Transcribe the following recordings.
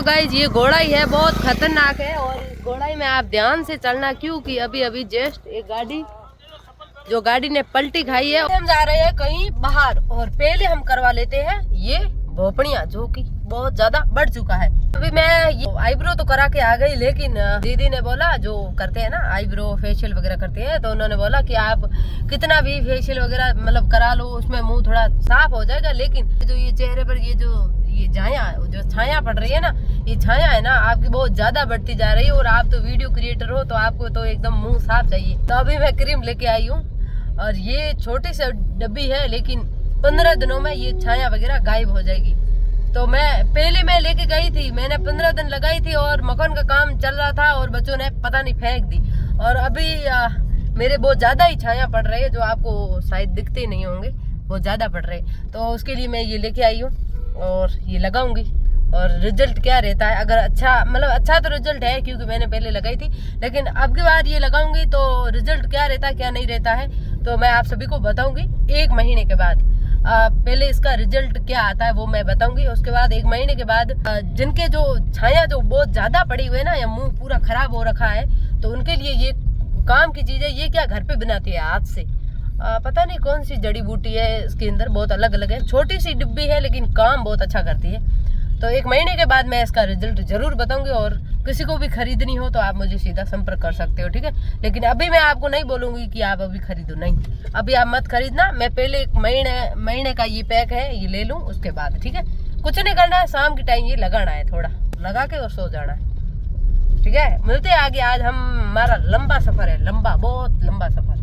Guys ये घोड़ाई है, बहुत खतरनाक है और इस घोड़ाई में आप ध्यान से चलना क्योंकि अभी अभी जस्ट एक गाड़ी ने पलटी खाई है। हम जा रहे हैं कहीं बाहर और पहले हम करवा लेते हैं ये भोपड़िया जो कि बहुत ज्यादा बढ़ चुका है। अभी मैं आईब्रो तो करा के आ गई, लेकिन दीदी ने बोला जो करते हैं ना आईब्रो फेशियल वगैरह करते हैं, तो उन्होंने बोला कि आप कितना भी फेशियल वगैरह मतलब करा लो उसमें मुंह थोड़ा साफ हो जाएगा, लेकिन जो ये चेहरे पर ये छाया पड़ रही है ना, ये छाया है ना आपकी बहुत ज्यादा बढ़ती जा रही है और आप तो वीडियो क्रिएटर हो तो आपको तो एकदम मुंह साफ चाहिए। तो अभी मैं क्रीम लेके आई हूँ और ये छोटी सी डब्बी है, लेकिन 15 दिनों में ये छाया वगैरह गायब हो जाएगी। तो मैं लेके गई थी, मैंने 15 दिन लगाई थी और मकान का काम चल रहा था और बच्चों ने पता नहीं फेंक दी और अभी मेरे बहुत ज्यादा ही छाया पड़ रही है जो आपको शायद दिखते नहीं होंगे, बहुत ज्यादा पड़ रहे। तो उसके लिए मैं ये लेके आई हूँ और ये लगाऊंगी और रिजल्ट क्या रहता है, अगर अच्छा तो रिजल्ट है क्योंकि मैंने पहले लगाई थी, लेकिन अब की बार ये लगाऊंगी तो रिजल्ट क्या रहता है क्या नहीं रहता है तो मैं आप सभी को बताऊंगी 1 महीने के बाद। पहले इसका रिजल्ट क्या आता है वो मैं बताऊंगी, उसके बाद 1 महीने के बाद जिनके जो छाया जो बहुत ज्यादा पड़ी हुई है ना या मुंह पूरा खराब हो रखा है तो उनके लिए ये काम की चीज है। ये क्या घर पे बनाती है हाथ से, पता नहीं कौन सी जड़ी बूटी है, इसके अंदर बहुत अलग अलग है, छोटी सी डिब्बी है लेकिन काम बहुत अच्छा करती है। तो 1 महीने के बाद मैं इसका रिजल्ट जरूर बताऊंगी और किसी को भी खरीदनी हो तो आप मुझे सीधा संपर्क कर सकते हो, ठीक है। लेकिन अभी मैं आपको नहीं बोलूंगी कि आप अभी खरीदो, नहीं अभी आप मत खरीदना। मैं पहले 1 महीने का ये पैक है ये ले लूं उसके बाद, ठीक है। कुछ नहीं करना है, शाम के टाइम ये लगाना है, थोड़ा लगा के और सो जाना है, ठीक है। मिलते हैं आगे, आज हमारा लंबा सफर है, लंबा बहुत लंबा सफर।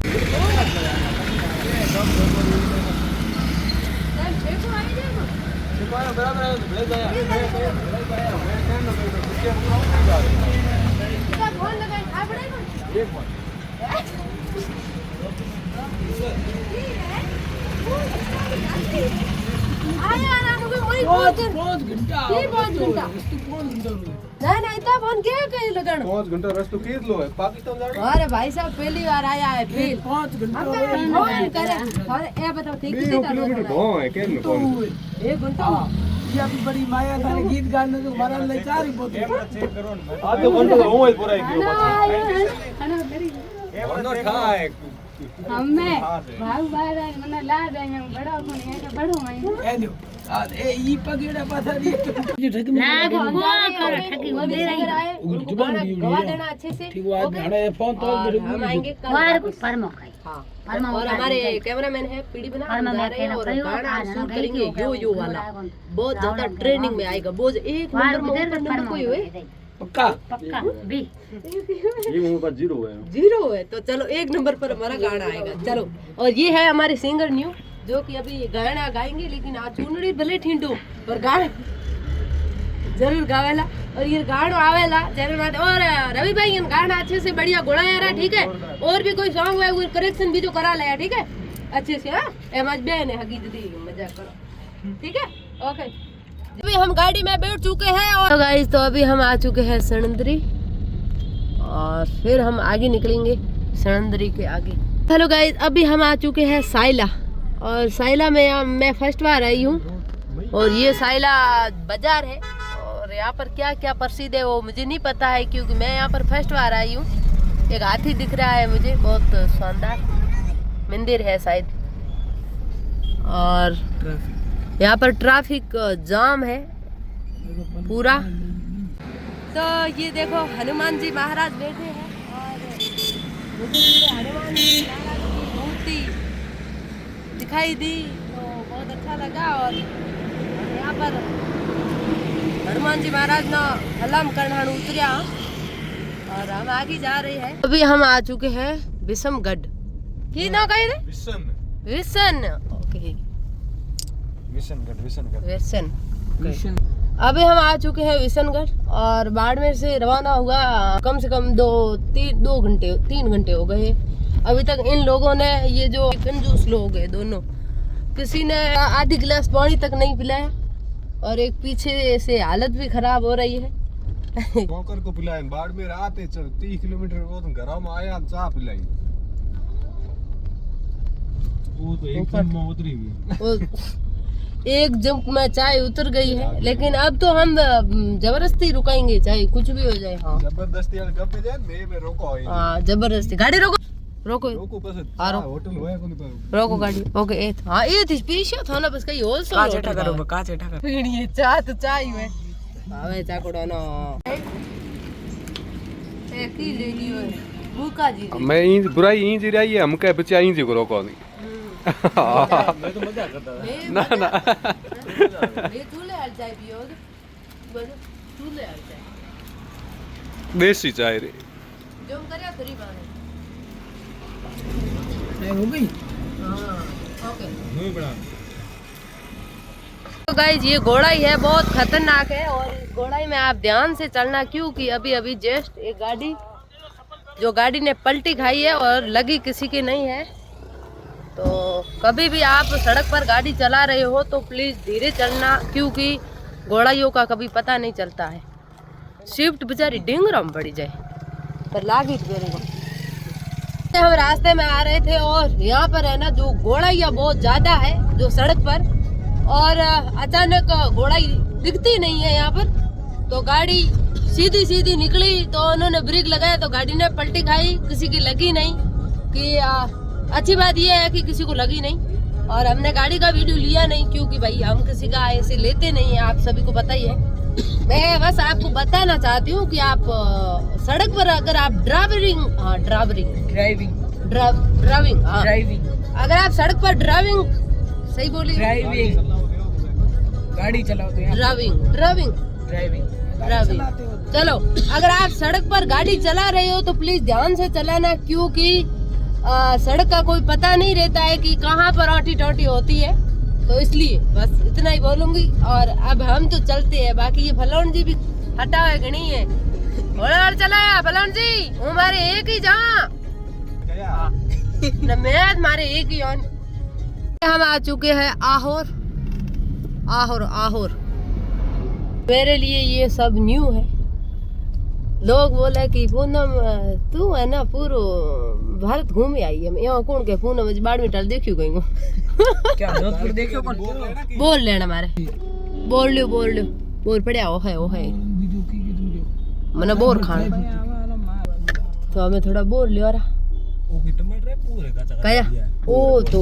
अरे भाई साहब पहली बार आया है, फिर 5 घंटा बताओ ठीक है 1 घंटा बड़ी माया था गीत गाने को हमारा लाचार ही बहुत हमें भाग बाहर मने ला देंगे बड़ा कोनी है बड़ो मैं ए ई पगेड़ा पाथरी ना फोन कर ठगी वो दे रही है गवा देना अच्छे से, ठीक बात है। फोन तो हम आएंगे कल परमो खाई हाँ। और हमारे कैमरामैन है पीड़ी बना जा रहे हैं और गाना शूट करेंगे यो वाला, बहुत ज्यादा ट्रेनिंग में आएगा, बहुत 1 नंबर में ऊपर नंबर कोई हुए पक्का भी ये मेरे पास 0 है तो चलो 1 नंबर पर हमारा गाना आएगा, चलो। और ये है हमारे सिंगर न्यू जो कि अभी गाना गाएंगे, लेकिन आज चुनड़ी भले ठींडो पर गाना जरूर गावेला और ये गानो आवेला जरूर बात। और रवि भाई इन गाना अच्छे से बढ़िया गुड़ाया रहा, ठीक है। और भी कोई सॉन्ग है वो करेक्शन भी तो करा लिया, ठीक है अच्छे से। हाँ एमएच बहन है हकीकत दी मजाक करो, ठीक है ओके। अभी हम गाड़ी में बैठ चुके हैं और तो गाइस तो अभी हम आ चुके हैं सणंदरी और फिर हम आगे निकलेंगे सणंदरी के आगे। हेलो गाइस अभी हम आ चुके हैं साइला और साइला में मैं फर्स्ट बार आई हूँ और ये साइला बाजार है और यहाँ पर क्या क्या प्रसिद्ध है वो मुझे नहीं पता है क्योंकि मैं यहाँ पर फर्स्ट बार आई हूँ। एक हाथी दिख रहा है मुझे, बहुत शानदार मंदिर है शायद, और यहाँ पर ट्रैफिक जाम है पूरा। तो ये देखो हनुमान जी महाराज बैठे हैं और मुझे हनुमान जी महाराज की मूर्ति दिखाई दी तो बहुत अच्छा लगा। और यहाँ पर हनुमान जी महाराज ना हलम करनाणु उतरिया और हम आगे जा रहे हैं। अभी हम आ चुके हैं विषमगढ़, की ना कही थे विशन ओके विशन। अभी हम आ चुके हैं विशनगढ़ और बाड़मेर से रवाना हुआ कम से कम 3 घंटे हो गए। अभी तक इन लोगों ने ये जो कंजूस लोग हैं दोनों, किसी ने आधी गिलास पानी तक नहीं पिलाया और एक पीछे से हालत भी खराब हो रही है। पोकर को पिलाए बाड़मेर आते 30 किलोमीटर वो घर में आया चाय पिलाई वो तो एकदम उतरी हुई। एक जंप में चाय उतर गई है, लेकिन अब तो हम जबरदस्ती रुकाएंगे चाहे कुछ भी हो जाए। हाँ जबरदस्ती यार गप जाए मैं रोको होई हाँ जबरदस्ती गाड़ी रोको रोको रोको बस हाँ, रोको। होटल होया कोनी पर रोको गाड़ी ओके ए हाँ ये थी पीछे था ना बस कहीं होल सो का चेटा करो का चेटा करो पीणी चाय तो चाय है आवे चाकोड़ा ना ए की ले लियो भूखा जी मैं ई बुराई ई जी रही है हम कह बच्चा ई जी को रोको नहीं मैं तो मजा करता था ना ना ये तू ले आ चाय पियो बस तू ले आ चाय देसी चाय रे जो हम करे तेरी बात चाय हो गई हां ओके नहीं बड़ा तो गाइस ये घोड़ाई है बहुत खतरनाक है और इस घोड़ाई में आप ध्यान से चलना क्योंकि अभी अभी जस्ट एक गाड़ी जो गाड़ी ने पलटी खाई है और लगी किसी की नहीं है। तो कभी भी आप सड़क पर गाड़ी चला रहे हो तो प्लीज धीरे चलना क्योंकि घोड़ाइयों का कभी पता नहीं चलता है। स्विफ्ट बेचारी डिंगरा में पड़ी जाए पर लागी हम रास्ते में आ रहे थे और यहाँ पर है ना जो घोड़ाइया बहुत ज्यादा है जो सड़क पर और अचानक घोड़ाई दिखती नहीं है यहाँ पर तो गाड़ी सीधी सीधी निकली तो उन्होंने ब्रेक लगाया तो गाड़ी ने पलटी खाई किसी की लगी नहीं कि अच्छी बात यह है कि किसी को लगी नहीं और हमने गाड़ी का वीडियो लिया नहीं क्योंकि भाई हम किसी का ऐसे लेते नहीं है आप सभी को पता ही है। मैं बस आपको बताना चाहती हूँ कि आप सड़क पर अगर आप ड्राइविंग अगर आप सड़क पर ड्राइविंग सही बोली गाड़ी चलाओ तो ड्राइविंग चलो अगर आप सड़क पर गाड़ी चला रहे हो तो प्लीज ध्यान से चलाना क्योंकि सड़क का कोई पता नहीं रहता है कि कहाँ पर आटी टोटी होती है तो इसलिए बस इतना ही बोलूंगी। और अब हम तो चलते हैं बाकी ये फलौन जी भी हटा हुआ गणी है और चलाया फलौन जी हमारे एक ही जहाँ न मैं हमारे एक ही ऑन हम आ चुके हैं आहोर आहोर आहोर। मेरे लिए ये सब न्यू है। लोग बोले कि पूनम तू है ना पूरो भारत घूमे आई है यहाँ कौन के पूनम बाड़मेर टाल देखियो गई क्या जोधपुर देखियो बोल लेना मारे बोल लियो बोल पड़िया ओ है मने बोर खाना तो हमें थोड़ा बोल लियो रहा कया ओ तो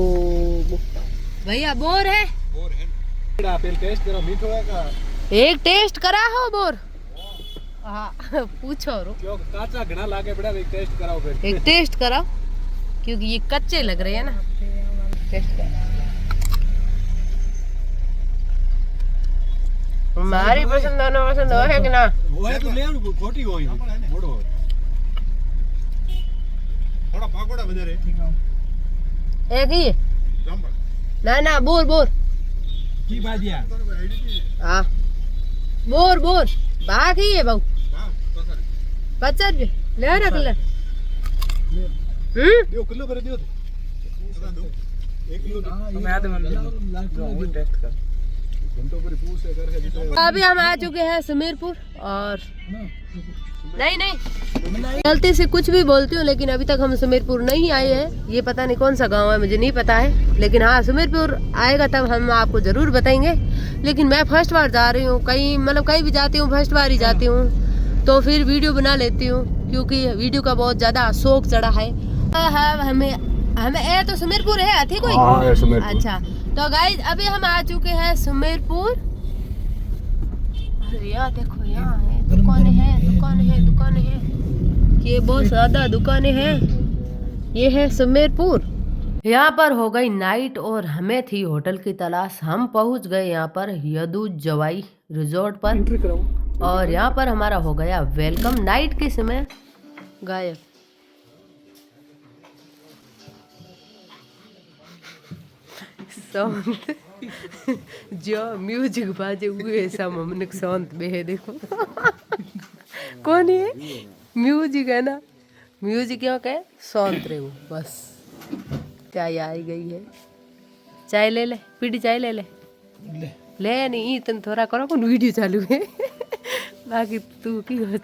भैया बोर है टेस्ट करो मीठो है का एक टेस्ट करा हो बोर हाँ पूछो रो क्यों काचा घना लागे बड़ा एक टेस्ट कराओ फिर एक टेस्ट कराओ क्योंकि ये कच्चे लग रहे हैं ना टेस्ट कराओ हमारी पसंद है कि ना वो है तो ले खोटी होई मोड़ो थोड़ा पाकोड़ा बजा रे एक ही ना बोर की बाजिया हाँ बोर बाकी है बहु 50 रुपये ले ना कलर दियो किलो भर दियो 1 किलो मैं आधे मन टेस्ट कर घंटों पर पूछ करके अभी हम आ चुके हैं सुमेरपुर और नहीं गलती से कुछ भी बोलती हूँ लेकिन अभी तक हम सुमेरपुर नहीं आए हैं। ये पता नहीं कौन सा गांव है मुझे नहीं पता है लेकिन हाँ सुमेरपुर आएगा तब हम आपको जरूर बताएंगे। लेकिन मैं फर्स्ट बार जा रही हूँ कहीं मतलब कहीं भी जाती हूँ फर्स्ट बार ही जाती हूँ तो फिर वीडियो बना लेती हूँ क्योंकि वीडियो का बहुत ज्यादा शौक चढ़ा है। हमें तो सुमेरपुर है आती कोई अच्छा तो गाइस अभी हम आ चुके हैं सुमेरपुर। अरे यार देखो यहाँ है दुकान है ये बहुत ज्यादा दुकानें हैं। ये है सुमेरपुर। यहाँ पर हो गई नाइट और हमें थी होटल की तलाश। हम पहुंच गए यहाँ पर यदू जवाई रिजॉर्ट पर और यहाँ पर हमारा हो गया वेलकम। नाइट के समय गायब शांत जो म्यूजिक बाजे हुए सब हमने शांत बेहे देखो कौन है म्यूजिक है ना म्यूजिक क्यों कहे शांत रहे बस। चाय आई गई है चाय ले ले पीड़ी चाय ले नहीं तुम थोड़ा करो कौन वीडियो चालू है बाकी तू की हो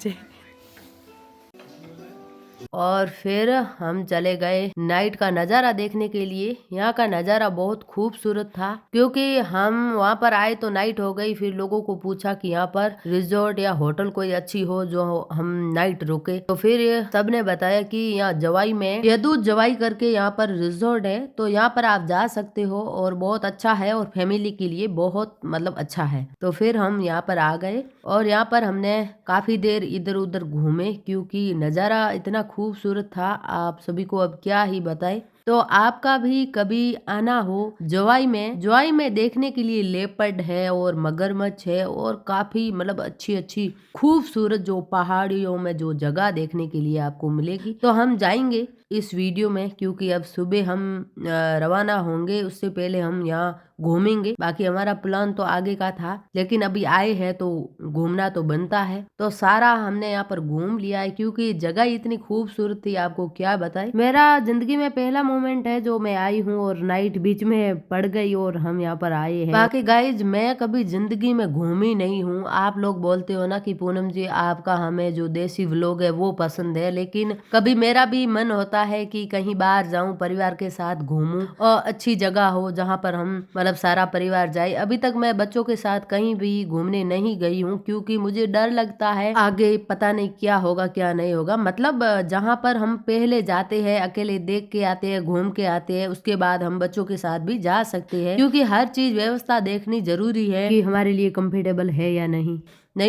और फिर हम चले गए नाइट का नज़ारा देखने के लिए। यहाँ का नज़ारा बहुत खूबसूरत था, क्योंकि हम वहाँ पर आए तो नाइट हो गई। फिर लोगों को पूछा कि यहाँ पर रिजॉर्ट या होटल कोई अच्छी हो जो हम नाइट रुके, तो फिर सबने बताया कि यहाँ जवाई में यदूत जवाई करके यहाँ पर रिजॉर्ट है, तो यहाँ पर आप जा सकते हो और बहुत अच्छा है और फैमिली के लिए बहुत मतलब अच्छा है। तो फिर हम यहाँ पर आ गए और यहाँ पर हमने काफी देर इधर उधर घूमे, क्योंकि नज़ारा इतना खूबसूरत था, आप सभी को अब क्या ही बताए। तो आपका भी कभी आना हो जवाई में देखने के लिए लेपर्ड है और मगरमच्छ है और काफी मतलब अच्छी अच्छी खूबसूरत जो पहाड़ियों में जो जगह देखने के लिए आपको मिलेगी, तो हम जाएंगे इस वीडियो में, क्योंकि अब सुबह हम रवाना होंगे, उससे पहले हम यहाँ घूमेंगे। बाकी हमारा प्लान तो आगे का था, लेकिन अभी आए हैं तो घूमना तो बनता है। तो सारा हमने यहाँ पर घूम लिया है, क्योंकि जगह इतनी खूबसूरत थी, आपको क्या बताएं। मेरा जिंदगी में पहला मोमेंट है जो मैं आई हूँ और नाइट बीच में पड़ गई और हम यहाँ पर आए हैं। बाकी गाइज मैं कभी जिंदगी में घूमी नहीं हूँ। आप लोग बोलते हो ना कि पूनम जी आपका हमें जो देसी व्लॉग है वो पसंद है, लेकिन कभी मेरा भी मन होता है कि कहीं बाहर जाऊं, परिवार के साथ घूमूं और अच्छी जगह हो जहां पर हम मतलब सारा परिवार जाए। अभी तक मैं बच्चों के साथ कहीं भी घूमने नहीं गई हूं, क्योंकि मुझे डर लगता है आगे पता नहीं क्या होगा क्या नहीं होगा। मतलब जहां पर हम पहले जाते हैं अकेले देख के आते हैं, घूम के आते हैं, उसके बाद हम बच्चों के साथ भी जा सकते हैं, क्योंकि हर चीज व्यवस्था देखनी जरूरी है कि हमारे लिए कंफर्टेबल है या नहीं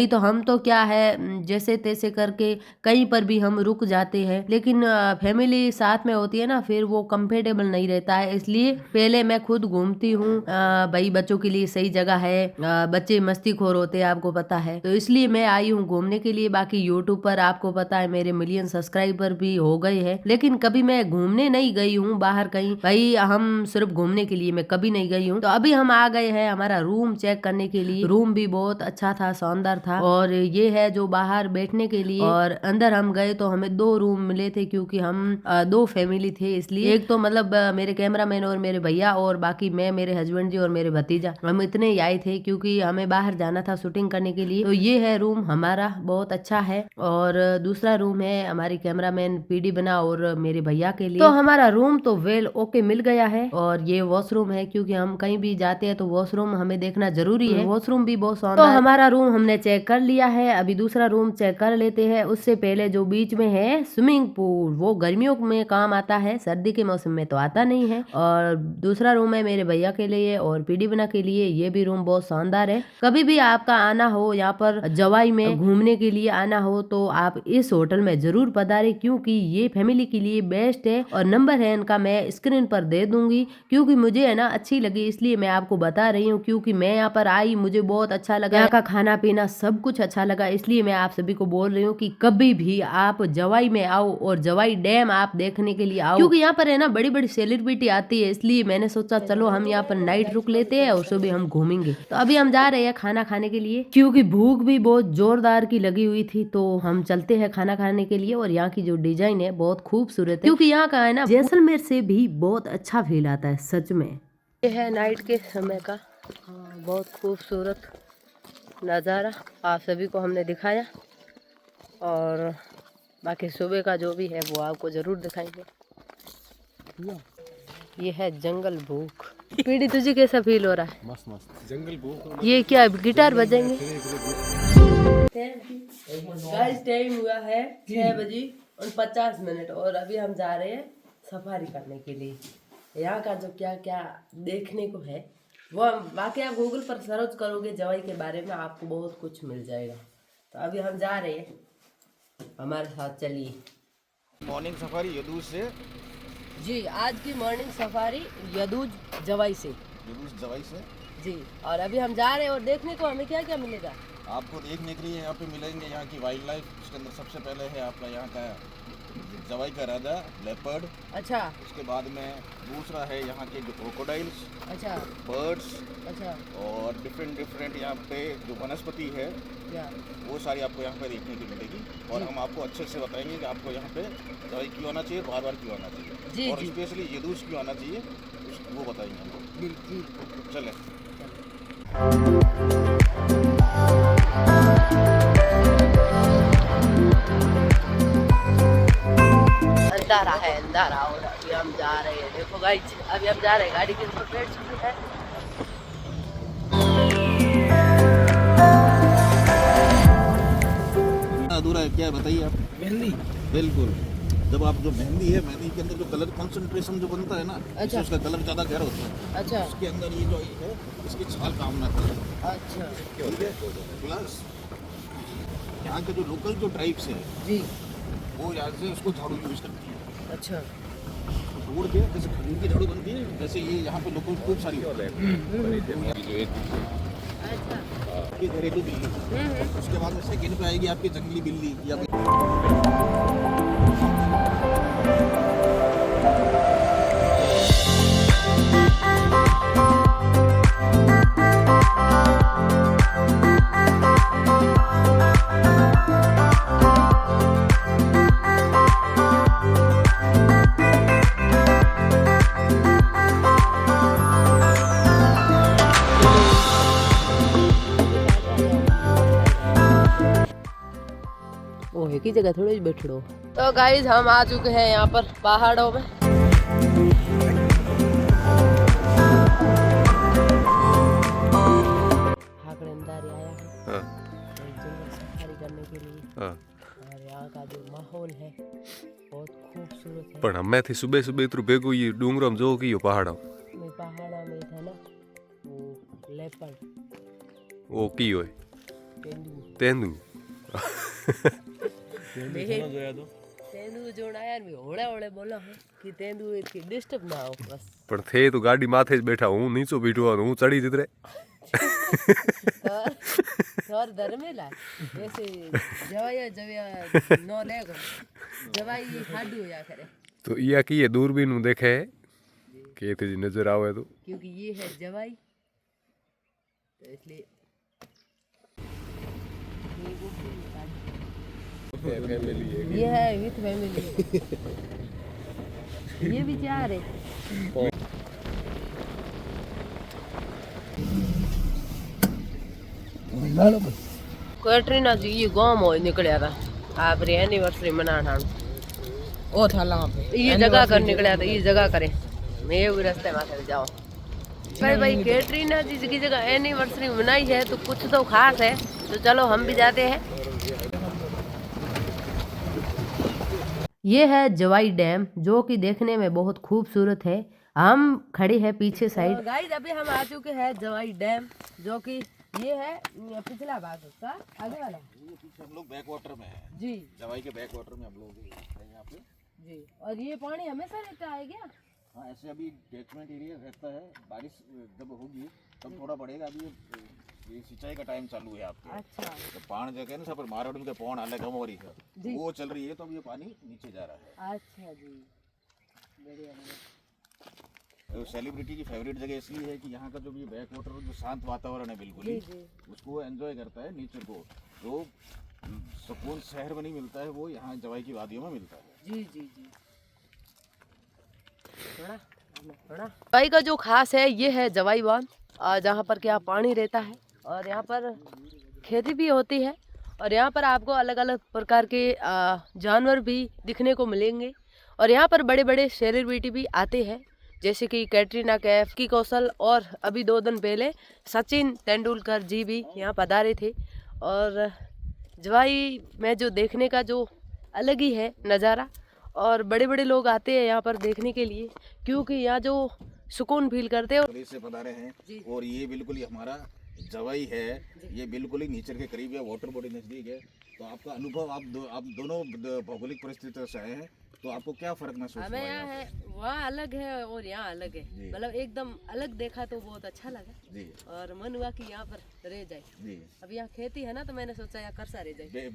तो हम तो क्या है जैसे तैसे करके कहीं पर भी हम रुक जाते हैं, लेकिन फैमिली साथ में होती है ना, फिर वो कंफर्टेबल नहीं रहता है। इसलिए पहले मैं खुद घूमती हूँ, भाई बच्चों के लिए सही जगह है, बच्चे मस्तीखोर होते हैं आपको पता है, तो इसलिए मैं आई हूँ घूमने के लिए। बाकी यूट्यूब पर आपको पता है मेरे मिलियन सब्सक्राइबर भी हो गए हैं, लेकिन कभी मैं घूमने नहीं गई हूँ बाहर कहीं, भाई हम सिर्फ घूमने के लिए मैं कभी नहीं गई हूँ। तो अभी हम आ गए हैं हमारा रूम चेक करने के लिए। रूम भी बहुत अच्छा था, शानदार था, और ये है जो बाहर बैठने के लिए। और अंदर हम गए तो हमें 2 रूम मिले थे, क्योंकि हम 2 फैमिली थे, इसलिए एक तो मतलब मेरे कैमरामैन और मेरे भैया, और बाकी मैं, मेरे हस्बैंड जी और मेरे भतीजा, हम इतने ही आए थे, क्योंकि हमें बाहर जाना था शूटिंग करने के लिए। तो ये है रूम हमारा, बहुत अच्छा है। और दूसरा रूम है हमारी कैमरामैन पीडी बना और मेरे भैया के लिए। तो हमारा रूम तो वेल ओके मिल गया है। और ये वॉशरूम है, क्योंकि हम कहीं भी जाते हैं तो वॉशरूम हमें देखना जरूरी है, वॉशरूम भी बहुत शानदार। तो हमारा रूम हमने चेक कर लिया है, अभी दूसरा रूम चेक कर लेते हैं। उससे पहले जो बीच में है स्विमिंग पूल, वो गर्मियों में काम आता है, सर्दी के मौसम में तो आता नहीं है। और दूसरा रूम है मेरे भैया के लिए और पीडी बना के लिए, ये भी रूम बहुत शानदार है। कभी भी आपका आना हो यहाँ पर जवाई में घूमने के लिए आना हो तो आप इस होटल में जरूर पधारें, क्योंकि ये फैमिली के लिए बेस्ट है। और नंबर है इनका मैं स्क्रीन पर दे दूंगी, क्योंकि मुझे है ना अच्छी लगी, इसलिए मैं आपको बता रही हूँ, क्योंकि मैं यहाँ पर आई, मुझे बहुत अच्छा लगा, यहाँ का खाना पीना सब कुछ अच्छा लगा, इसलिए मैं आप सभी को बोल रही हूँ कि कभी भी आप जवाई में आओ और जवाई डैम आप देखने के लिए आओ, क्योंकि यहाँ पर है ना बड़ी बड़ी सेलिब्रिटी आती है, इसलिए मैंने सोचा चलो हम यहाँ पर नाइट रुक लेते हैं और सुबह हम घूमेंगे। तो अभी हम जा रहे हैं खाना खाने के लिए, क्योंकि भूख भी बहुत जोरदार की लगी हुई थी, तो हम चलते हैं खाना खाने के लिए। और यहाँ की जो डिजाइन है बहुत खूबसूरत है, क्योंकि यहाँ का है ना जैसलमेर से भी बहुत अच्छा फील आता है सच में। ये है नाइट के समय का बहुत खूबसूरत नज़ारा, आप सभी को हमने दिखाया, और बाकी सुबह का जो भी है वो आपको ज़रूर दिखाएंगे। ये है जंगल भूख। पीड़ी तुझे कैसा फील हो रहा है? मस्त मस्त जंगल भूख। ये क्या गिटार बजेंगे? गाइस टाइम हुआ है 6:50 और अभी हम जा रहे हैं सफारी करने के लिए। यहाँ का जो क्या क्या देखने को है वो बाकी आप गूगल पर सर्च करोगे जवाई के बारे में, आपको बहुत कुछ मिल जाएगा। तो अभी हम जा रहे हैं, हमारे साथ चलिए। मॉर्निंग सफारी यदूज से जी, आज की मॉर्निंग सफारी यदूज जवाई से जी। और अभी हम जा रहे हैं और देखने को हमें क्या क्या मिलेगा आपको देखने के लिए यहाँ पे मिलेंगे यहाँ की वाइल्ड लाइफ। उसके अंदर सबसे पहले है आपका यहाँ का जवाई का राजा लेपर्ड। अच्छा। उसके बाद में दूसरा है यहाँ के जो क्रोकोडाइल्स। अच्छा। बर्ड्स। अच्छा। और डिफरेंट यहाँ पे जो वनस्पति है वो सारी आपको यहाँ पे देखने को मिलेगी। और हम आपको अच्छे से बताएंगे कि आपको यहाँ पे जवाई क्यों आना चाहिए, बार बार क्यों आना चाहिए जी, और स्पेशली यदूज क्यों आना चाहिए वो बताएंगे हम। चले। अंधारा है अंधारा, और अभी हम जा रहे हैं। देखो गाइस अभी हम जा रहे हैं, गाड़ी के ऊपर बैठ चुकी है। अधूरा है क्या बताइए आप? मेहंदी बिल्कुल। जब आप जो मेहंदी है, मेहंदी के अंदर जो कलर कंसंट्रेशन जो बनता है ना, इससे उसका कलर ज़्यादा गहरा होता है। अच्छा उसके अंदर ये जो है इसकी छाल काम ना करे। अच्छा ठीक है। प्लस यहाँ के जो लोकल जो ट्राइब्स है जी, वो यहाँ से उसको झाड़ू यूज करती है। अच्छा तोड़ के जैसे खजूर की झाड़ू बनती है, वैसे ये यहाँ पे लोकल खूब सारी होता है। अच्छा ये घरेलू बिल्ली, उसके बाद में सेकंड पे आएगी आपकी जंगली बिल्ली या वो एक ही जगह थोड़ी ही बैठो। तो गाइस हम आ चुके हैं यहाँ पर पहाड़ों में। हाकड़ेंदारी आया है एक जंगल सफारी करने के लिए, और यहाँ का जो माहौल है बहुत खूबसूरत है। પણ હમેથી સુબે સુબે ઇતરું ભેગું ઈ ડુંગરામ જોવો કયો પહાડો मैं पहाड़ा में था ना वो लेपर्ड ઓ કી હોય तेंदू તેંદુ तेंदू जोड़ा यार मैं होड़े होड़े बोला हूँ कि तेंदू इसकी डिस्टर्ब ना हो बस। પણ થે તો ગાડી માથે જ બેઠા હું નીચો બેઠો અને હું ચડી જીતરે और धर्मेला ऐसे जवाया जवाया नो लेगो जवाई हाडू या करे તો ઈયા કીએ દૂરબીન નું દેખે કે તે નજર આવે તો क्योंकि ये है जवाई, तो इसलिए ये है विथ फैमिली। ये भी चार है। कैटरीना जी ये गांव में निकलिया था आप रे एनिवर्सरी मनाना ओ थाला ये जगह कर निकलिया था, ये जगह करे मैं भी रास्ते में जाओ भाई कैटरीना जी की जगह एनिवर्सरी मनाई है तो कुछ तो खास है, तो चलो हम भी जाते हैं। ये है जवाई डैम जो कि देखने में बहुत खूबसूरत है। हम खड़े हैं पीछे साइड। गाइस अभी हम आ चुके हैं जवाई डैम, जो कि ये है पिछला भाग उसका आगे वाला। ये पीछे हम लोग बैक वाटर में है जी जवाई के बैक वाटर में हम लोग हैं यहाँ पे जी। और ये पानी हमेशा रहता है क्या? हाँ, ऐसे अभी कैचमेंट एरिया रहता है, बारिश जब होगी तब थोड़ा बढ़ेगा। अभी ये सिंचाई का टाइम चालू है आपके। अच्छा तो पान जगह ना सब मारोड़ के पौन अलग हम हो रही है, जी। वो चल रही है तो अब ये पानी नीचे जा रहा है। अच्छा जी बढ़िया बढ़िया। तो सेलिब्रिटी की फेवरेट जगह इसलिए है कि यहाँ का जो भी बैक वाटर जो शांत वातावरण है बिल्कुल जी ही, जी उसको एंजॉय करता है नेचर को। जो सुकून शहर में नहीं मिलता है वो यहाँ जवाई की वादियों में मिलता है। जी जी जी। जवाई का जो खास है ये है जवाई बांध, जहाँ पर क्या पानी रहता है और यहाँ पर खेती भी होती है, और यहाँ पर आपको अलग अलग प्रकार के जानवर भी दिखने को मिलेंगे। और यहाँ पर बड़े बड़े सेलिब्रिटी भी आते हैं, जैसे कि कैटरीना कैफ, की कौशल, और अभी 2 दिन पहले सचिन तेंदुलकर जी भी यहाँ पधारे थे। और जवाई में जो देखने का जो अलग ही है नज़ारा, और बड़े बड़े लोग आते हैं यहाँ पर देखने के लिए, क्योंकि यहाँ जो सुकून फील करते हैं। पुलिस से पधारे हैं और ये बिल्कुल ही हमारा जवाई है, ये बिल्कुल ही नेचर के करीब है, वाटर बॉडी नजदीक है। तो आपका अनुभव आप दोनों भौगोलिक परिस्थितियों से आए हैं, तो आपको क्या फर्क महसूस हमें हुआ यहाँ यहाँ है वहाँ अलग है और यहाँ अलग है, जी। मतलब एकदम अलग देखा तो बहुत अच्छा लगा, जी और मन हुआ कि यहाँ पर रह जाए। जी अब यहाँ खेती है ना, तो मैंने सोचा यहाँ करसा रह जाए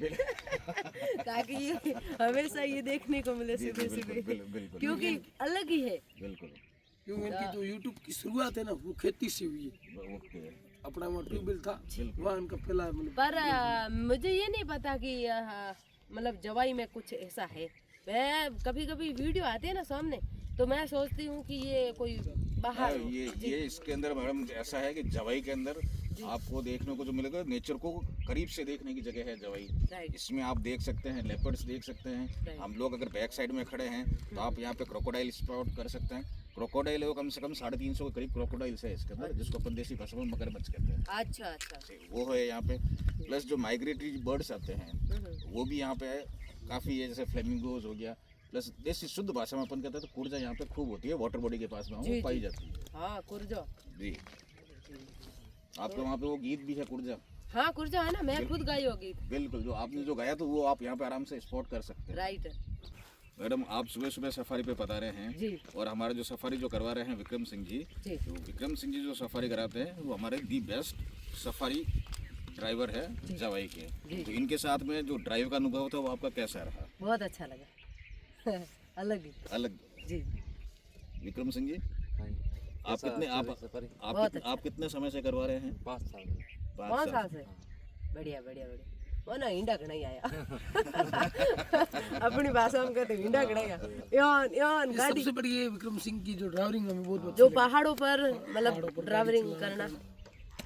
ताकि ये हमेशा ये देखने को मिले सुबह सुबह, बिल्कुल क्योंकि अलग ही है। बिल्कुल क्यों इनकी जो यूट्यूब की शुरुआत है ना वो खेती से हुई है। ओके। अपना वहाँ ट्यूबवेल था, वहाँ इनका फैला मतलब पर मुझे ये नहीं पता कि मतलब जवाई में कुछ ऐसा है। मैं कभी कभी वीडियो आते हैं ना सामने, तो मैं सोचती हूँ कि ये कोई बाहर हो। ये इसके अंदर मैडम ऐसा है कि जवाई के अंदर आपको देखने को जो मिलेगा नेचर को करीब से देखने की जगह है जवाई। राइट। इसमें आप देख सकते हैं लेपर्ड्स देख सकते हैं। हम लोग अगर बैक साइड में खड़े हैं तो आप यहाँ पे क्रोकोडाइल स्पॉट कर सकते हैं। क्रोकोडाइल है वो कम से कम 350 के करीब क्रोकोडाइल्स है इसके अंदर, जिसको अपन देसी भाषा में मगरमच्छ कहते हैं। अच्छा अच्छा। वो है यहाँ पे। प्लस जो माइग्रेटरी बर्ड्स आते हैं वो भी यहाँ पे काफ़ी है, जैसे फ्लेमिंगोज हो गया। प्लस देसी शुद्ध भाषा में अपन कहते हैं तो कुर्जा यहाँ पे खूब होती है, वाटर बॉडी के पास में वो पाई जाती है। हाँ कुर्जा जी, आपके वहाँ पे वो गीत भी है कुर्जा। हाँ कुर्जा है ना, मैं खुद गाई होगी। बिल्कुल, जो आपने जो गाया तो वो आप यहाँ पे आराम से स्पॉट कर सकते हैं। राइट। मैडम आप सुबह सुबह सफारी पे पधारे हैं जी। और हमारे जो सफारी जो करवा रहे हैं विक्रम सिंह जी, जी। तो विक्रम सिंह जी जो सफारी कराते हैं वो हमारे दी बेस्ट सफारी ड्राइवर है जवाई के। तो इनके साथ में जो ड्राइव का अनुभव था वो आपका कैसा रहा? बहुत अच्छा लगा। अलग ही। अलग। जी। विक्रम सिंह जी, आप कितने आप कितने समय से करवा रहे हैं? 5 साल। 5 साल से। बढ़िया बढ़िया बढ़िया। वो ना इंडा कढ़ाई आया। अपनी भाषा में कहते हैं इंडा कढ़ाई आया। यान गाड़ी सबसे बड़ी ये विक्रम सिंह की जो ड्राइविंग हमें बहुत जो पहाड़ों पर मतलब ड्राइविंग करना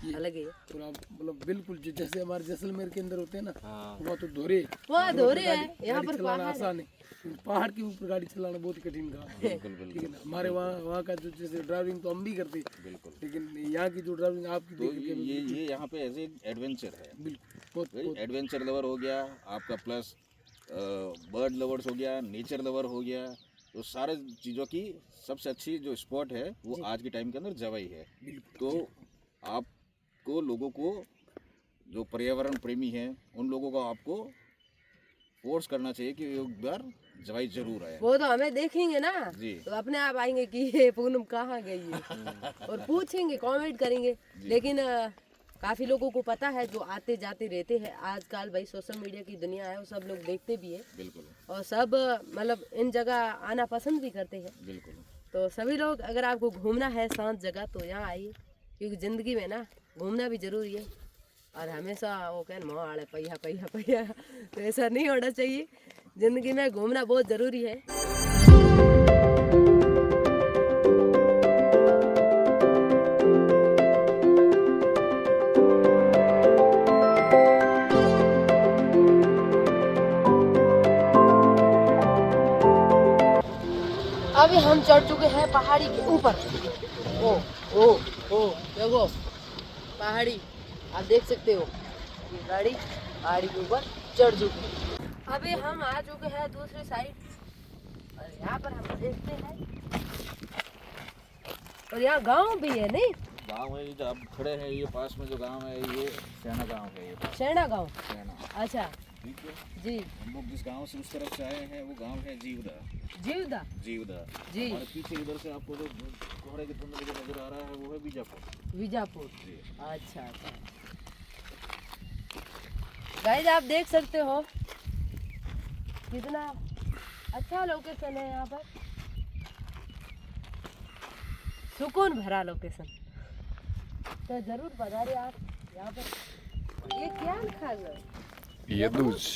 अलग ही है। पूरा मतलब बिल्कुल जैसे हमारे जैसलमेर के अंदर होते हैं ना, वहाँ तो धोरे है। यहाँ पर चलाना आसान है, पहाड़ के ऊपर गाड़ी चलाना बहुत ही कठिन काम है। ठीक है ना, हमारे वहाँ का जो जैसे ड्राइविंग तो हम भी करते हैं, लेकिन यहाँ की जो ड्राइविंग आपकी तो ये यहाँ पे एज एडवेंचर है। बिल्कुल एडवेंचर लवर हो गया आपका, प्लस बर्ड लवर्स हो गया, नेचर लवर हो गया, तो सारे चीज़ों की सबसे अच्छी जो स्पॉट है वो आज के टाइम के अंदर जवाई है। तो आपको लोगों को जो पर्यावरण प्रेमी हैं उन लोगों को आपको फोर्स करना चाहिए कि एक बार जवाई जरूर आए। वो तो हमें देखेंगे ना जी। तो अपने आप आएंगे कि ये पूनम कहाँ गई है और पूछेंगे, कमेंट करेंगे। लेकिन काफी लोगों को पता है जो आते जाते रहते हैं। आजकल भाई सोशल मीडिया की दुनिया है, वो सब लोग देखते भी है। बिल्कुल। और सब मतलब इन जगह आना पसंद भी करते हैं। बिल्कुल। तो सभी लोग अगर आपको घूमना है शांत जगह तो यहाँ आइए, क्योंकि जिंदगी में ना घूमना भी जरूरी है। और हमेशा वो कहना मोह पहिया पहिया पहिया, तो ऐसा नहीं होना चाहिए। जिंदगी में घूमना बहुत जरूरी है। अभी हम चढ़ चुके हैं पहाड़ी के ऊपर। ओ ओ ओ देखो पहाड़ी, आप देख सकते हो ये गाड़ी पहाड़ी के ऊपर चढ़ चुकी है। अभी हम आ चुके हैं दूसरी साइड और यहाँ पर हम देखते हैं और यहाँ गांव भी है। नहीं गांव है जो आप खड़े हैं, ये पास में जो गांव है ये सेना गांव है। ये सेना गांव। सेना। अच्छा ठीक है जी। हम लोग जिस गांव से उस तरफ से आए हैं वो गांव है जीवदा। जीवदा जीवदा जी। और पीछे इधर से आपको जो कोहरे के धुंध में नजर आ रहा है वो है बीजापुर। बीजापुर। जी। अच्छा अच्छा गाइस, आप देख सकते हो कितना अच्छा लोकेशन है यहाँ पर, सुकून भरा लोकेशन। तो जरूर पधारिए आप यहाँ पर। ये क्या लिखा है? यदूज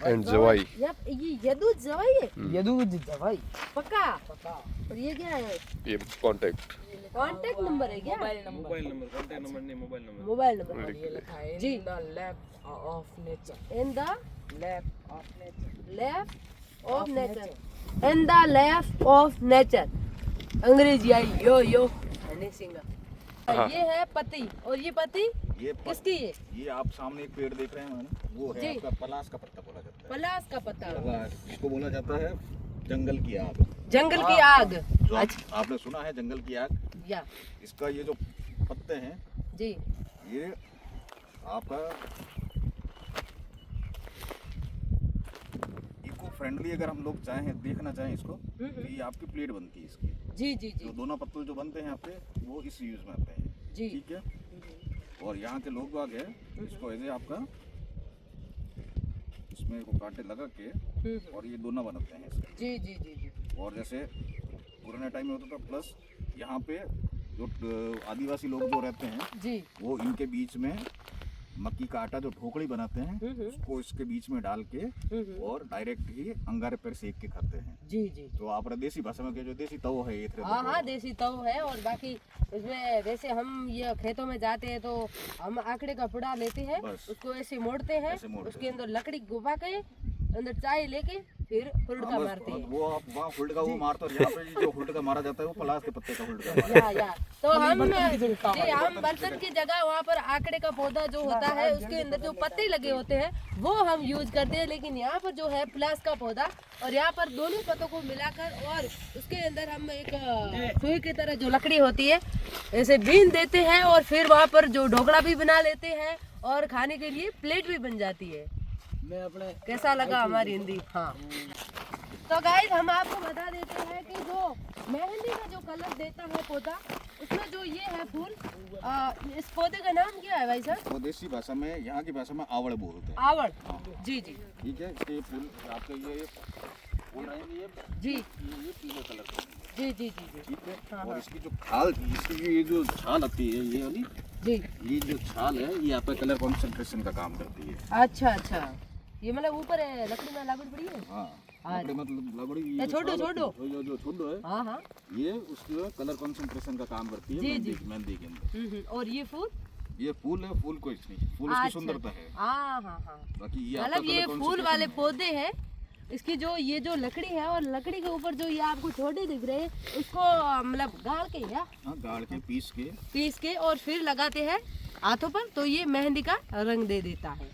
एंड जवाई। ये यदूज जवाई है। यदूज जवाई पक्का पक्का। और ये क्या है? ये कांटेक्ट नंबर है क्या? मोबाइल नंबर कॉन्टैक्ट नंबर नहीं, मोबाइल नंबर। मोबाइल नंबर ये लिखा है जी। The lab of nature. In the lab of nature. Lab of nature. In the lab of nature. अंग्रेजी आई यो यो हनी सिंह। ये है पति, और ये पति ये किसकी है? ये आप सामने एक पेड़ देख रहे हैं मैडम, वो है जी। आपका पलास का पत्ता बोला जाता है। पलास का पत्ता। पलास, इसको बोला जाता है जंगल की आग। जंगल की आग। जो आपने सुना है जंगल की आग। या इसका ये जो पत्ते हैं जी, ये आपका इको फ्रेंडली, अगर हम लोग चाहें देखना चाहें इसको तो ये आपकी प्लेट बनती है इसकी। जी जी जी जो दोनों पत्तल जो बनते हैं आपके वो इस यूज में आते हैं। जी। ठीक है। और यहाँ के लोग बाग है इसको ऐसे आपका इसमें को कांटे लगा के और ये दोना बनाते हैं इसके। जी जी जी जी। और जैसे पुराने टाइम में होता था, प्लस यहाँ पे जो आदिवासी लोग जो रहते हैं जी वो इनके बीच में मक्की का आटा जो ढोकड़ी बनाते हैं उसको इसके बीच में डाल के और डायरेक्ट ही अंगारे पर सेक के खाते हैं। जी जी। तो आप देसी भाषा में जो देसी तवो है ये हाँ हाँ, देसी तव है। और बाकी इसमें वैसे हम ये खेतों में जाते हैं तो हम आकड़े का पुड़ा लेते हैं, बस। उसको ऐसे मोड़ते हैं, उसके अंदर लकड़ी घुमा के अंदर चाय लेके फिर हुड़का मारते हैं। वो आप वहाँ हुड़का वो मारते, और यहाँ पे जो हुड़का मारा जाता है वो पलाश के पत्ते का हुड़का या तो हम बर्तन की जगह वहाँ पर आकड़े का पौधा जो होता है उसके अंदर जो पत्ते लगे होते हैं वो हम यूज करते हैं। लेकिन यहाँ पर जो है प्लास का पौधा, और यहाँ पर दोनों पत्तों को मिलाकर और उसके अंदर हम एक सुई की तरह जो लकड़ी होती है ऐसे बीन देते हैं, और फिर वहाँ पर जो ढोकला भी बना लेते हैं और खाने के लिए प्लेट भी बन जाती है। मैं अपने कैसा लगा हमारी हिंदी? हाँ। तो गाइस हम आपको बता देते हैं कि जो मेहंदी का जो कलर देता है पौधा, उसमें जो ये है फूल, इस पौधे का नाम क्या है भाई साहब? वो देसी भाषा में, यहाँ की भाषा में आवड़ बोलते हैं। आवड़। जी जी ठीक है। इसके फूल आपके ये फूल रहेंगे, ये जी पीले कलर के, जी जी जी जी। ठीक है। हाँ, और इसकी जो खाल, इसकी ये जो छाल आती है ये वाली, जी। ये जो छाल है ये आपका कलर कॉन्सेंट्रेशन का काम करती है। अच्छा अच्छा, ये मतलब ऊपर है लकड़ी में लागू पड़ी है। हाँ, लकड़ी मतलब लकड़ी ये ये छोड़ो छोड़ो। जो छोड़ो है, हाँ हाँ। ये उसके कलर कॉन्सेंट्रेशन का काम करती है जी, मेहंदी जी। मेहंदी के अंदर। और ये फूल? ये फूल है, फूल कोई नहीं, फूल उसकी सुंदरता है। हाँ हाँ हाँ। बाकी ये मतलब ये फूल वाले पौधे हैं, इसकी जो ये जो लकड़ी है और लकड़ी के ऊपर जो ये आपको छोटे दिख रहे हैं उसको मतलब गाड़ के या गाड़ के पीस के और फिर लगाते हैं हाथों पर, तो ये मेहंदी का रंग दे देता है।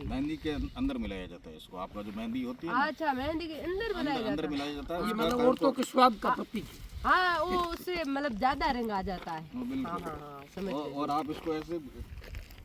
मेहंदी के अंदर मिलाया जाता है इसको। आपका जो मेहंदी होती है अच्छा, मेहंदी के अंदर अंदर मिलाया जाता है। ये उसका मतलब औरतों के स्वाद का प्रतीक। हाँ, वो उससे मतलब ज्यादा रंग आ जाता है। हाँ, बिल्कुल। हाँ हाँ हाँ, समझ गए। और आप इसको ऐसे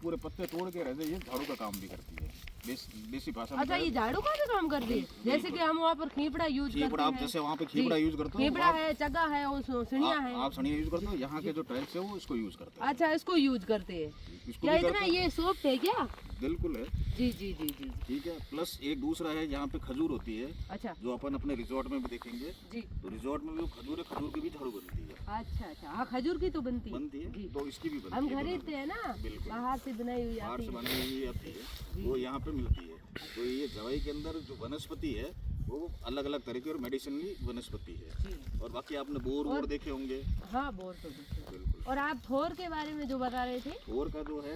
पूरे पत्ते तोड़ के रहते, ये झाड़ू का काम भी करती है देसी भाषा में। अच्छा, ये झाड़ू का भी काम करती है? जैसे कि हम वहाँ पर खीपड़ा यूज करते खीपड़ा, आप हैं। जैसे वहाँ पे खीपड़ा यूज करते हो, खीपड़ा है, चगा है, और सनिया है। आप सनिया यूज करते हो। यहाँ के जो टाइल्स है वो इसको यूज करते हैं। अच्छा, इसको यूज करते हैं। इसको क्या भी इतना ये सॉफ्ट है क्या? बिल्कुल है। जी जी जी जी। ठीक है। प्लस एक दूसरा है, यहाँ पे खजूर होती है अच्छा जो अपन अपने रिजॉर्ट में भी देखेंगे। जी। तो रिजॉर्ट में भी खजूर है, खजूर की भी झाड़ू बनती है। अच्छा अच्छा, हाँ, खजूर की तो बनती है। जी। तो इसकी भी बनती हम है। खरीदते हैं ना, बिल्कुल। बाहर से बनाई हुई बाहर आती से है। बनी हुई आती है, वो यहाँ पे मिलती है। तो ये दवाई के अंदर जो वनस्पति है वो अलग अलग तरह की और मेडिसिनली वनस्पति है। और बाकी आपने बोर देखे होंगे। हाँ, बोर तो देखे। बिल्कुल। और आप थोर के बारे में जो बता रहे थे? थोर का जो है,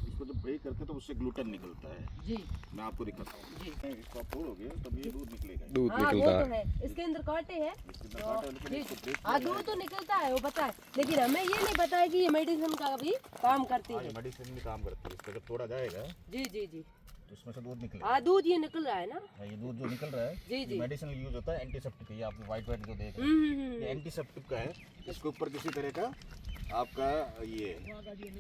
इसको जब ब्रेक करते हैं तो उससे ग्लूटेन निकलता है। जी। मैं आपको दिखाता हूँ। जी। इसको आप तोड़ोगे तब ये दूध निकलेगा। हाँ, वो तो है, इसके अंदर कांटे हैं। हाँ, दूध तो निकलता है, वो पता है, लेकिन हमें ये नहीं पता है कि ये मेडिसिन का भी काम करती है। मेडिसिन भी काम करती है। इसको जब तोड़ा जाएगा जी जी जी। तो उसमें से दूध निकलेगा। हाँ, दूध ये निकल रहा है ना? ये दूध जो निकल रहा है जी जी। मेडिसिन यूज होता है, एंटीसेप्टिक। ये आप व्हाइट जो देख रहे हैं ये एंटीसेप्टिक का है। इसके ऊपर किसी तरह का आपका ये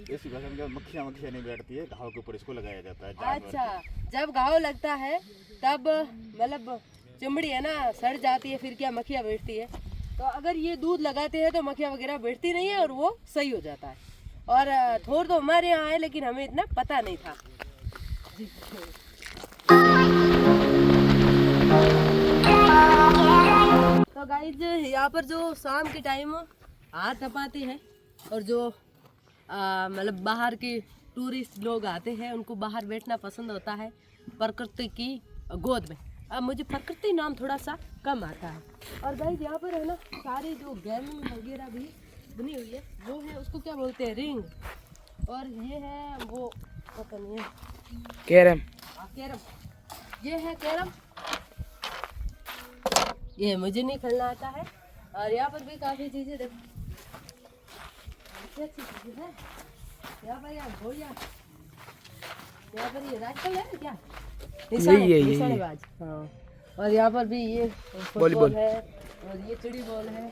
देसी भाषा में मक्खियाँ नहीं बैठती है, घाव के ऊपर इसको लगाया जाता है। अच्छा, जब घाव लगता है तब मतलब चमड़ी है ना सड़ जाती है, फिर क्या मक्खियाँ बैठती है। तो अगर ये दूध लगाते हैं तो मक्खियाँ वगैरह बैठती नहीं है और वो सही हो जाता है। और थोर तो हमारे यहाँ है, लेकिन हमें इतना पता नहीं था। तो गाइज यहाँ पर जो शाम के टाइम हाथ तपाते हैं, और जो मतलब बाहर के टूरिस्ट लोग आते हैं उनको बाहर बैठना पसंद होता है प्रकृति की गोद में। अब मुझे प्रकृति नाम थोड़ा सा कम आता है। और गाइज यहाँ पर है ना सारे जो गेमिंग वगैरह भी बनी हुई है, वो है उसको क्या बोलते हैं, रिंग। और ये है वो पता नहीं है, कैरम। कैरम। ये है कैरम, ये मुझे नहीं खेलना आता है। और यहाँ पर भी काफी चीजें देखो, अच्छी अच्छी चीजें है यहाँ पर। यार घोड़िया, यहाँ पर ये राइफल है क्या, निशानेबाज। हाँ, और यहाँ पर भी ये फुटबॉल है और ये चिड़ी बॉल है।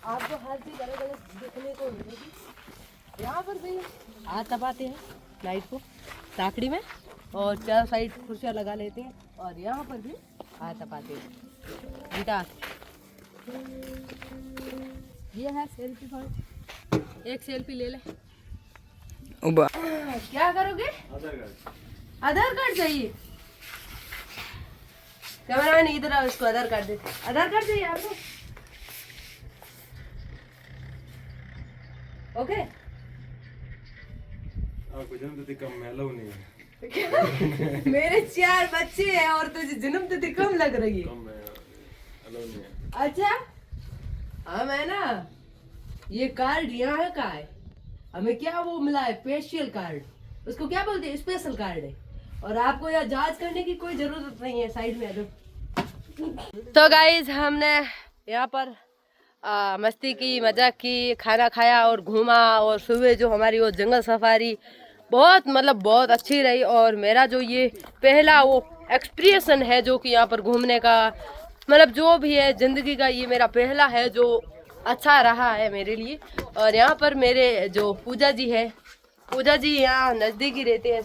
आपको हर चीज अलग अलग देखने को मिलेगी। यहाँ पर भी हाथ तपाते हैं नाइट को टाकड़ी में, और चार साइड कुर्सियाँ लगा लेते हैं, और यहाँ पर भी हाथ तपाते हैं। गिटार, ये है सेल्फी पॉइंट, एक सेल्फी ले ले। क्या करोगे? आधार कार्ड चाहिए। कैमरामैन इधर आओ, इसको आधार कार्ड दे। आधार कार्ड चाहिए आपको? ओके। आपको जन्मतिथि कम मैलो नहीं है मेरे 4 बच्चे हैं और तुझे जन्मतिथि कम लग रही है। कम है अलो नहीं है अच्छा हम है ना, ये कार्ड यहाँ का है, हमें क्या वो मिला है स्पेशल कार्ड, उसको क्या बोलते हैं, स्पेशल कार्ड है, और आपको यहाँ जांच करने की कोई जरूरत नहीं है। साइड में आ जाओ। तो गाइज हमने यहाँ पर मस्ती की, मजाक की, खाना खाया और घूमा, और सुबह जो हमारी वो जंगल सफारी बहुत मतलब बहुत अच्छी रही। और मेरा जो ये पहला वो एक्सपीरियंस है जो कि यहाँ पर घूमने का, मतलब जो भी है ज़िंदगी का, ये मेरा पहला है जो अच्छा रहा है मेरे लिए। और यहाँ पर मेरे जो पूजा जी है, पूजा जी यहाँ नज़दीक ही रहते हैं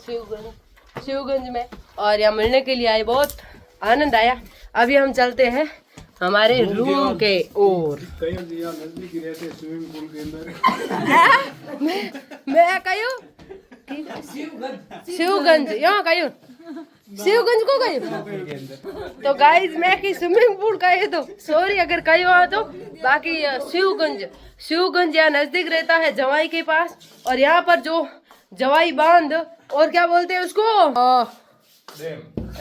शिवगंज में, और यहाँ मिलने के लिए आए, बहुत आनंद आया। अभी हम चलते हैं हमारे रूम के ओर। कई यहाँ नजदीक ही रहते हैं स्विमिंग पूल के अंदर मैं कहो शिवगंज यहाँ कहो शिवगंज को गई। तो गाइज मैं कि स्विमिंग पूल कहे तो सॉरी अगर कहीं हो तो, बाकी शिवगंज यहाँ नजदीक रहता है जवाई के पास। और यहाँ पर जो जवाई बांध और क्या बोलते हैं उसको,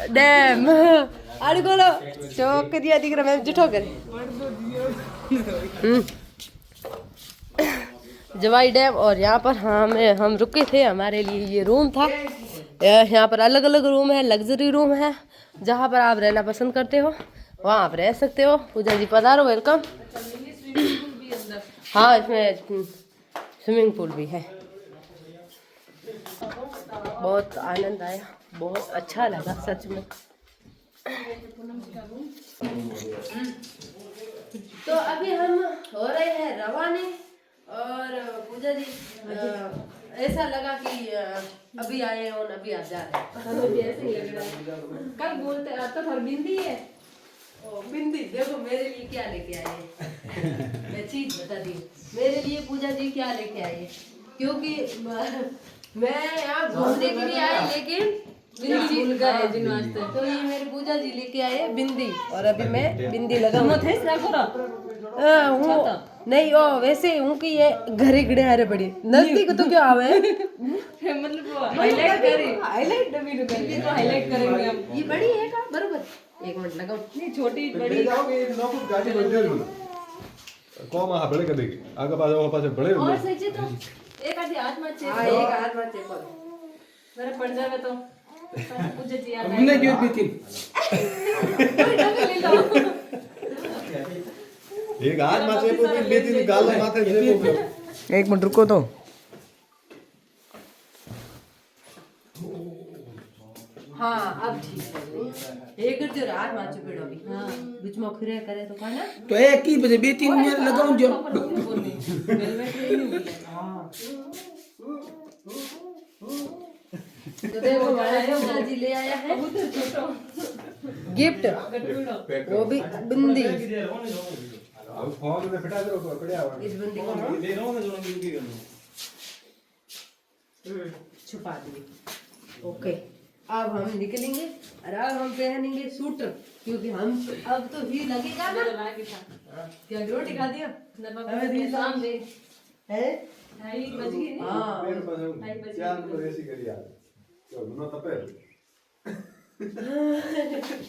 डैम अरे बोलो चौक दिया दिख रहा, मैं जुठो करे जवाई डैम। और यहाँ पर हम रुके थे, हमारे लिए ये रूम था। यहाँ पर अलग अलग रूम है, लग्जरी रूम है, जहाँ पर आप रहना पसंद करते हो वहाँ आप रह सकते हो। पूजा जी पधारो, वेलकम। हाँ इसमें स्विमिंग पूल भी है। बहुत आनंद आया, बहुत अच्छा लगा सच में। तो अभी हम हो रहे हैं रवाने, और पूजा जी ऐसा लगा कि अभी आए और अभी आप जा रहे हैं। हमें भी ऐसे ही लग रहा है। कल बोलते आप तो हर बिंदी है। ओ, बिंदी देखो मेरे लिए क्या लेके आए हैं। मैं चीज बता दी, मेरे लिए पूजा जी क्या लेके आए हैं, क्योंकि मैं यहाँ घूमने के लिए आई, लेकिन बिंदी भूल गए जिन वास्ते। तो ये मेरे पूजा जी लेके आए बिंदी, और अभी मैं बिंदी लगाऊं। नहीं ओ वैसे हूँ कि ये घरे गड़े हारे पड़ी नजदीक तो क्यों आवे मतलब हाईलाइट करें, हाईलाइट डमी को करेंगे, तो हाईलाइट करेंगे हम। ये बड़ी है का बरोबर, एक मिनट लगाओ। नहीं छोटी बड़ी गाड़ी बन जाएगी कौन आ बड़े करेगी आगे पास बड़े और सच्ची तो एक आधी हाथ में चेक, एक हाथ में चेक करो, मेरा पड़ जावे तो पूजा जी यार हमने क्यों पीती ले लो। एक हाथ माथे पे लेती निकाल माथे से एक मिनट रुको तो। हाँ अब ठीक है। एक जो रात में चुपेड़ो भी, हाँ बीच में खिरे करे तो खाना तो एक ही बजे 2-3 मिनट लगाऊं जो तो देखो पूजा जी ले आया है गिफ्ट, वो भी बिंदी। अब फोन में फिटा दो पड़या हुआ इस बिंदी को छुपा दिए। ओके अब हम निकलेंगे और अब हम पहनेंगे सूटर, क्योंकि हम अब तो ही लगेगा ना। क्या रोटी खा दिया हमें भी शाम दे है 2:30 बज गई। हाँ क्या मतलब ऐसी करी यार तो नो तपे।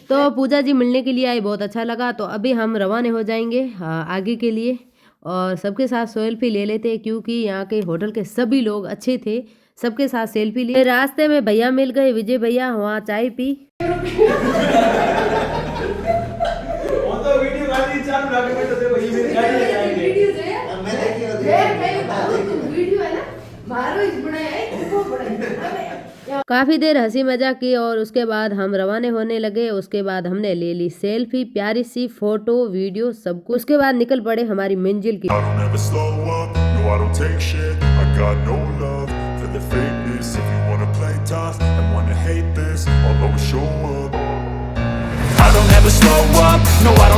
तो पूजा जी मिलने के लिए आए, बहुत अच्छा लगा। तो अभी हम रवाना हो जाएंगे आगे के लिए, और सबके साथ सेल्फी ले लेते हैं, क्योंकि यहाँ के होटल के सभी लोग अच्छे थे, सबके साथ सेल्फी लिए। रास्ते में भैया मिल गए, विजय भैया, वहाँ चाय पी। काफ़ी देर हंसी मजाक की और उसके बाद हम रवाने होने लगे। उसके बाद हमने ले ली सेल्फी, प्यारी सी फोटो वीडियो सब कुछ। उसके बाद निकल पड़े हमारी मंजिल की। I don't ever slow up, no I